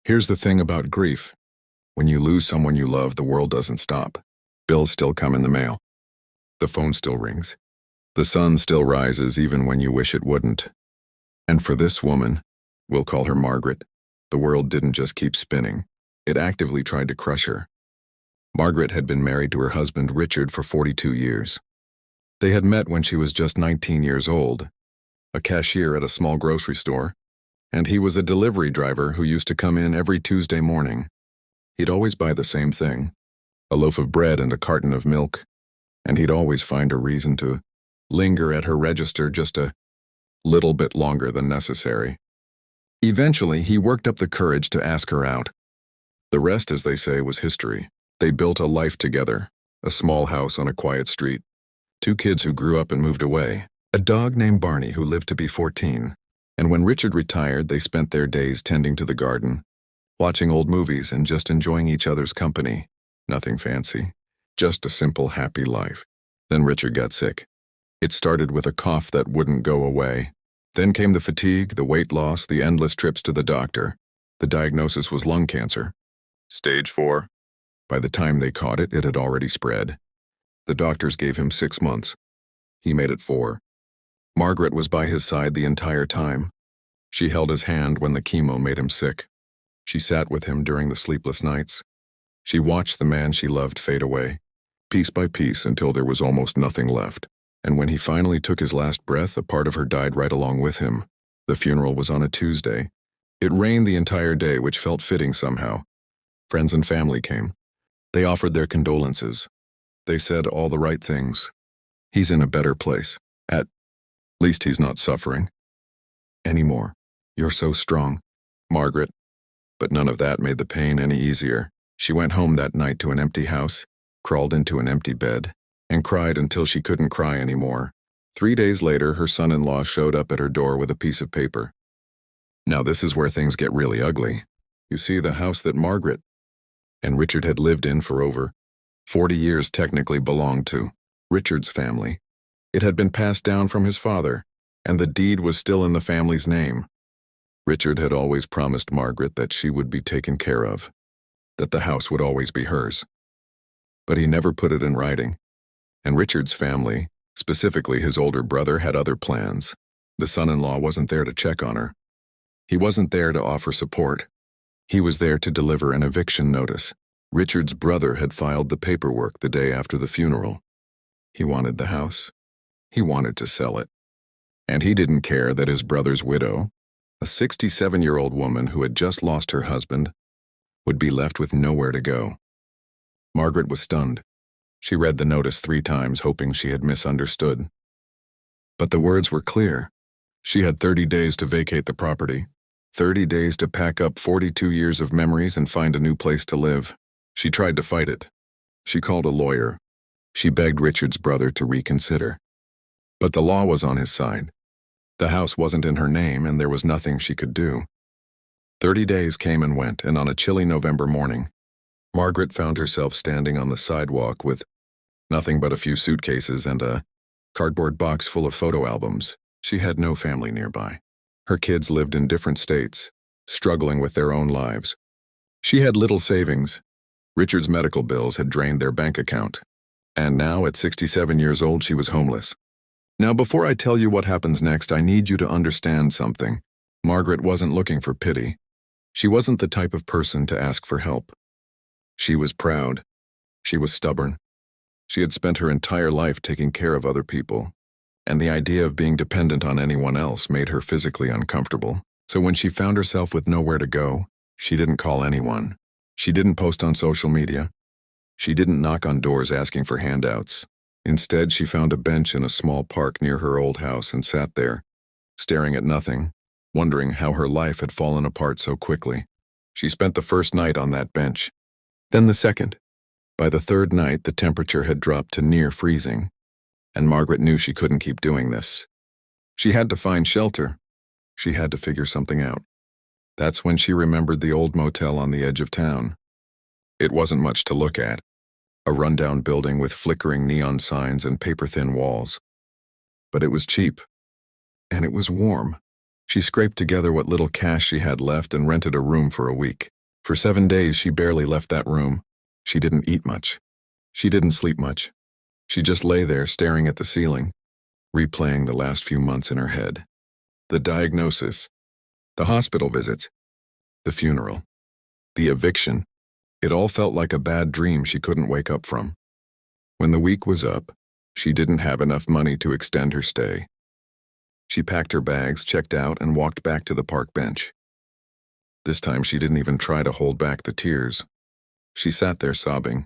Here's the thing about grief. When you lose someone you love, the world doesn't stop. Bills still come in the mail. The phone still rings. The sun still rises even when you wish it wouldn't. And for this woman, we'll call her Margaret, the world didn't just keep spinning. It actively tried to crush her. Margaret had been married to her husband Richard for 42 years. They had met when she was just 19 years old, a cashier at a small grocery store, and he was a delivery driver who used to come in every Tuesday morning. He'd always buy the same thing, a loaf of bread and a carton of milk, and he'd always find a reason to linger at her register just a little bit longer than necessary. Eventually, he worked up the courage to ask her out. The rest, as they say, was history. They built a life together, a small house on a quiet street, 2 kids who grew up and moved away, a dog named Barney who lived to be 14, and when Richard retired, they spent their days tending to the garden, watching old movies and just enjoying each other's company. Nothing fancy, just a simple, happy life. Then Richard got sick. It started with a cough that wouldn't go away. Then came the fatigue, the weight loss, the endless trips to the doctor. The diagnosis was lung cancer. Stage 4. By the time they caught it, it had already spread. The doctors gave him 6 months. He made it 4. Margaret was by his side the entire time. She held his hand when the chemo made him sick. She sat with him during the sleepless nights. She watched the man she loved fade away, piece by piece until there was almost nothing left. And when he finally took his last breath, a part of her died right along with him. The funeral was on a Tuesday. It rained the entire day, which felt fitting somehow. Friends and family came. They offered their condolences. They said all the right things. He's in a better place. At least he's not suffering anymore. You're so strong, Margaret. But none of that made the pain any easier. She went home that night to an empty house, crawled into an empty bed, and cried until she couldn't cry anymore. 3 days later, her son-in-law showed up at her door with a piece of paper. Now this is where things get really ugly. You see, the house that Margaret and Richard had lived in for over 40 years technically belonged to Richard's family. It had been passed down from his father, and the deed was still in the family's name. Richard had always promised Margaret that she would be taken care of, that the house would always be hers. But he never put it in writing. And Richard's family, specifically his older brother, had other plans. The son-in-law wasn't there to check on her. He wasn't there to offer support. He was there to deliver an eviction notice. Richard's brother had filed the paperwork the day after the funeral. He wanted the house. He wanted to sell it. And he didn't care that his brother's widow, a 67-year-old woman who had just lost her husband, would be left with nowhere to go. Margaret was stunned. She read the notice 3 times, hoping she had misunderstood. But the words were clear. She had 30 days to vacate the property, 30 days to pack up 42 years of memories and find a new place to live. She tried to fight it. She called a lawyer. She begged Richard's brother to reconsider. But the law was on his side. The house wasn't in her name, and there was nothing she could do. 30 days came and went, and on a chilly November morning, Margaret found herself standing on the sidewalk with nothing but a few suitcases and a cardboard box full of photo albums. She had no family nearby. Her kids lived in different states, struggling with their own lives. She had little savings. Richard's medical bills had drained their bank account. And now, at 67 years old, she was homeless. Now, before I tell you what happens next, I need you to understand something. Margaret wasn't looking for pity. She wasn't the type of person to ask for help. She was proud. She was stubborn. She had spent her entire life taking care of other people, and the idea of being dependent on anyone else made her physically uncomfortable. So when she found herself with nowhere to go, she didn't call anyone. She didn't post on social media. She didn't knock on doors asking for handouts. Instead, she found a bench in a small park near her old house and sat there, staring at nothing, wondering how her life had fallen apart so quickly. She spent the first night on that bench. Then the second. By the third night, the temperature had dropped to near freezing, and Margaret knew she couldn't keep doing this. She had to find shelter. She had to figure something out. That's when she remembered the old motel on the edge of town. It wasn't much to look at. A rundown building with flickering neon signs and paper-thin walls. But it was cheap. And it was warm. She scraped together what little cash she had left and rented a room for a week. For 7 days, she barely left that room. She didn't eat much. She didn't sleep much. She just lay there staring at the ceiling, replaying the last few months in her head. The diagnosis, the hospital visits, the funeral, the eviction. It all felt like a bad dream she couldn't wake up from. When the week was up, she didn't have enough money to extend her stay. She packed her bags, checked out, and walked back to the park bench. This time she didn't even try to hold back the tears. She sat there sobbing,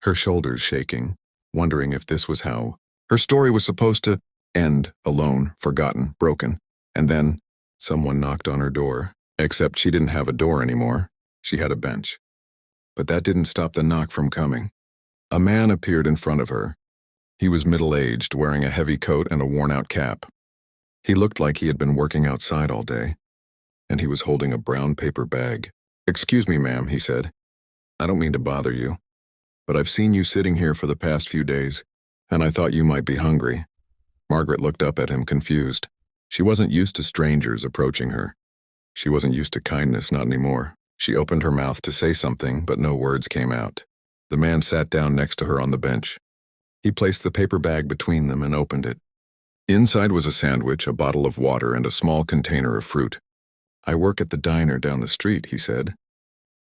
her shoulders shaking, wondering if this was how her story was supposed to end, alone, forgotten, broken. And then someone knocked on her door, except she didn't have a door anymore. She had a bench. But that didn't stop the knock from coming. A man appeared in front of her. He was middle-aged, wearing a heavy coat and a worn-out cap. He looked like he had been working outside all day, and he was holding a brown paper bag. "Excuse me, ma'am," he said. "I don't mean to bother you, but I've seen you sitting here for the past few days, and I thought you might be hungry." Margaret looked up at him, confused. She wasn't used to strangers approaching her. She wasn't used to kindness, not anymore. She opened her mouth to say something, but no words came out. The man sat down next to her on the bench. He placed the paper bag between them and opened it. Inside was a sandwich, a bottle of water, and a small container of fruit. "I work at the diner down the street," he said.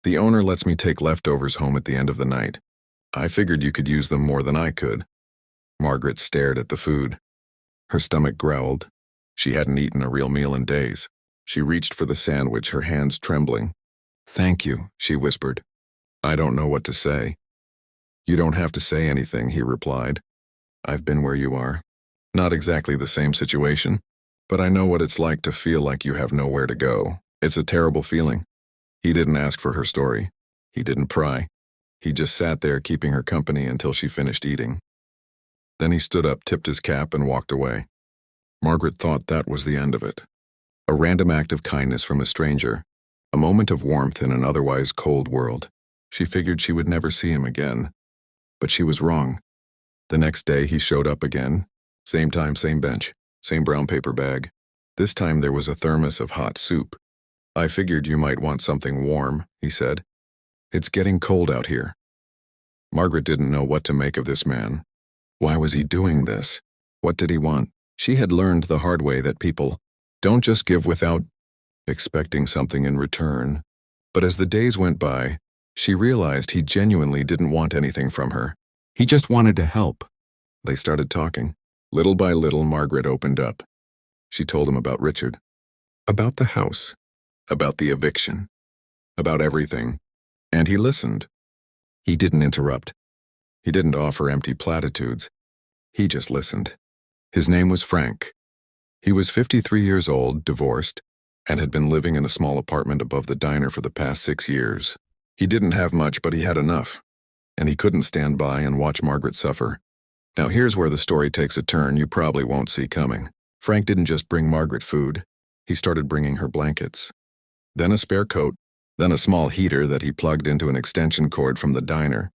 "The owner lets me take leftovers home at the end of the night. I figured you could use them more than I could." Margaret stared at the food. Her stomach growled. She hadn't eaten a real meal in days. She reached for the sandwich, her hands trembling. "Thank you," she whispered. "I don't know what to say." "You don't have to say anything," he replied. "I've been where you are. Not exactly the same situation, but I know what it's like to feel like you have nowhere to go. It's a terrible feeling." He didn't ask for her story. He didn't pry. He just sat there keeping her company until she finished eating. Then he stood up, tipped his cap, and walked away. Margaret thought that was the end of it. A random act of kindness from a stranger. A moment of warmth in an otherwise cold world. She figured she would never see him again. But she was wrong. The next day he showed up again. Same time, same bench, same brown paper bag. This time there was a thermos of hot soup. "I figured you might want something warm," he said. "It's getting cold out here." Margaret didn't know what to make of this man. Why was he doing this? What did he want? She had learned the hard way that people don't just give without expecting something in return. But as the days went by, she realized he genuinely didn't want anything from her. He just wanted to help. They started talking. Little by little, Margaret opened up. She told him about Richard, about the house, about the eviction, about everything. And he listened. He didn't interrupt. He didn't offer empty platitudes. He just listened. His name was Frank. He was 53 years old, divorced, and had been living in a small apartment above the diner for the past 6 years. He didn't have much, but he had enough, and he couldn't stand by and watch Margaret suffer. Now here's where the story takes a turn you probably won't see coming. Frank didn't just bring Margaret food. He started bringing her blankets, then a spare coat, then a small heater that he plugged into an extension cord from the diner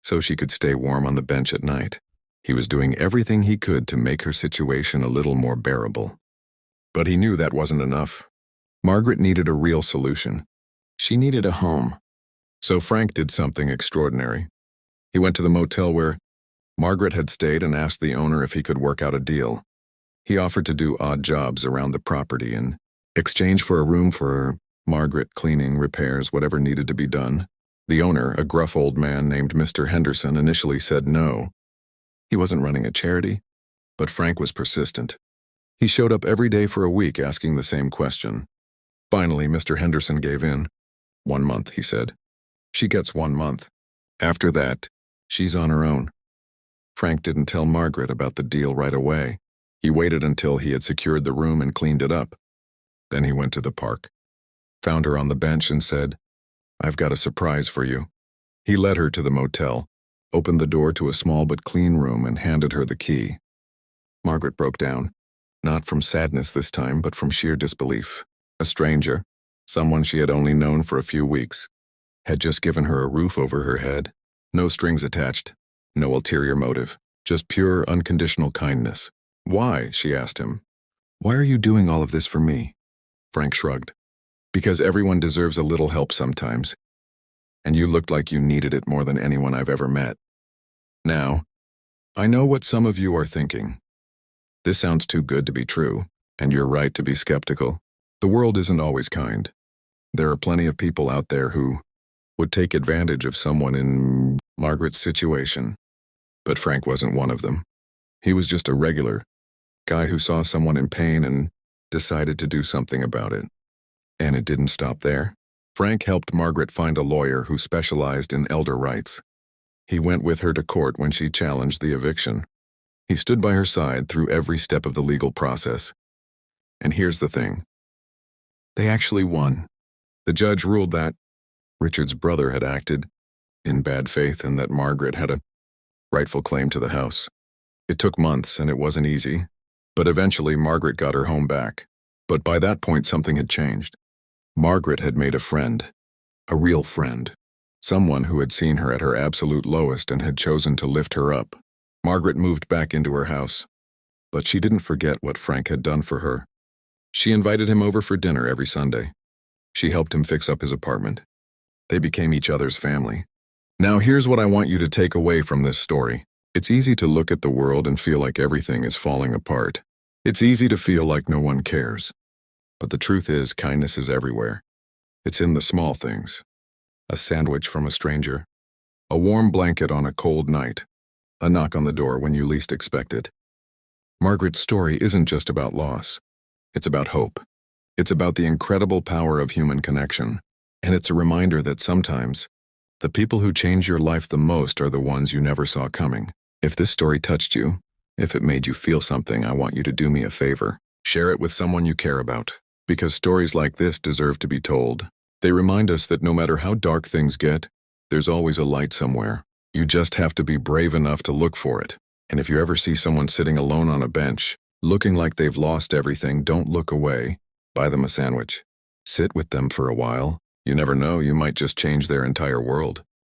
so she could stay warm on the bench at night. He was doing everything he could to make her situation a little more bearable. But he knew that wasn't enough. Margaret needed a real solution. She needed a home. So Frank did something extraordinary. He went to the motel where Margaret had stayed and asked the owner if he could work out a deal. He offered to do odd jobs around the property in exchange for a room for Margaret, cleaning, repairs, whatever needed to be done. The owner, a gruff old man named Mr. Henderson, initially said no. He wasn't running a charity, but Frank was persistent. He showed up every day for a week asking the same question. Finally, Mr. Henderson gave in. 1 month, he said. She gets 1 month. After that, she's on her own. Frank didn't tell Margaret about the deal right away. He waited until he had secured the room and cleaned it up. Then he went to the park, found her on the bench and said, "I've got a surprise for you." He led her to the motel, opened the door to a small but clean room and handed her the key. Margaret broke down, not from sadness this time, but from sheer disbelief. A stranger, someone she had only known for a few weeks, had just given her a roof over her head. No strings attached, no ulterior motive, just pure, unconditional kindness. "Why?" she asked him. "Why are you doing all of this for me?" Frank shrugged. "Because everyone deserves a little help sometimes. and you looked like you needed it more than anyone I've ever met. Now, I know what some of you are thinking. This sounds too good to be true, and you're right to be skeptical. The world isn't always kind. There are plenty of people out there who would take advantage of someone in Margaret's situation. But Frank wasn't one of them. He was just a regular guy who saw someone in pain and decided to do something about it. And it didn't stop there. Frank helped Margaret find a lawyer who specialized in elder rights. He went with her to court when she challenged the eviction. He stood by her side through every step of the legal process. And here's the thing. They actually won. The judge ruled that Richard's brother had acted in bad faith and that Margaret had a rightful claim to the house. It took months and it wasn't easy, but eventually Margaret got her home back. But by that point something had changed. Margaret had made a friend, a real friend, someone who had seen her at her absolute lowest and had chosen to lift her up. Margaret moved back into her house, but she didn't forget what Frank had done for her. She invited him over for dinner every Sunday. She helped him fix up his apartment. They became each other's family. Now here's what I want you to take away from this story. It's easy to look at the world and feel like everything is falling apart. It's easy to feel like no one cares. But the truth is, kindness is everywhere. It's in the small things. A sandwich from a stranger. A warm blanket on a cold night. A knock on the door when you least expect it. Margaret's story isn't just about loss. It's about hope. It's about the incredible power of human connection. And it's a reminder that sometimes, the people who change your life the most are the ones you never saw coming. If this story touched you, if it made you feel something, I want you to do me a favor. Share it with someone you care about. Because stories like this deserve to be told. They remind us that no matter how dark things get, there's always a light somewhere. You just have to be brave enough to look for it. And if you ever see someone sitting alone on a bench, looking like they've lost everything, don't look away. Buy them a sandwich. Sit with them for a while. You never know, you might just change their entire world.